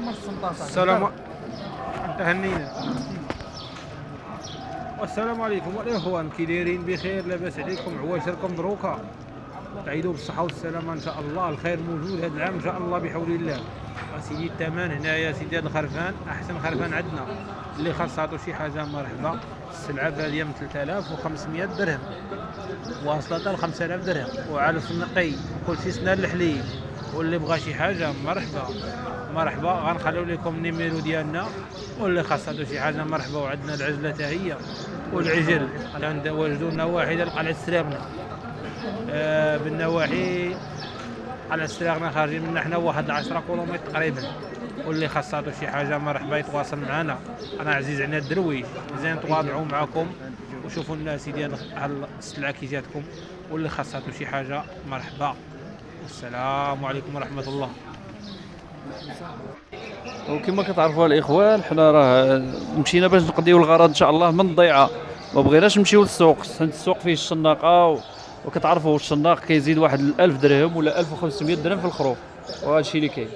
السلام تهنينا. والسلام عليكم الاخوان، كي دايرين؟ بخير، لاباس عليكم؟ عواشركم دروكا؟ تعيدوا بالصحه والسلامه ان شاء الله. الخير موجود هذا العام ان شاء الله بحول الله. سيدي الثمن هنايا سيدي، هذا الخرفان احسن خرفان عندنا، اللي خاص عطو شي حاجه مرحبا. السلعه باديه من 3500 درهم واصله حتى ل 5000 درهم، وعلف نقي كلشي سنان الحليب. واللي بغى شي حاجه مرحبا مرحبا. غنخليو لكم النيميرو ديالنا، واللي خاص عطو شي حاجه مرحبا. وعندنا العجله حتى هي والعجل كنواجدوا النواحي ديال قلعه السراغنه. بالنواحي على السراغنه خارجين منا حنا واحد 10 كيلومتر تقريبا. واللي خاص عطو شي حاجه مرحبا يتواصل معنا. انا عزيز علينا الدرويش، زين تواضعوا معكم وشوفوا الناس ديال السلعه كي جاتكم. واللي خاص عطو شي حاجه مرحبا. السلام عليكم ورحمه الله. وكما كتعرفوا الاخوان، حنا راه مشينا باش نقضيو الغرض ان شاء الله من الضيعه، ما بغيناش نمشيو للسوق. السوق فيه الشناقه، وكتعرفوا الشناق كيزيد واحد 1000 درهم ولا 1500 درهم في الخروف، وهذا الشيء اللي كاين.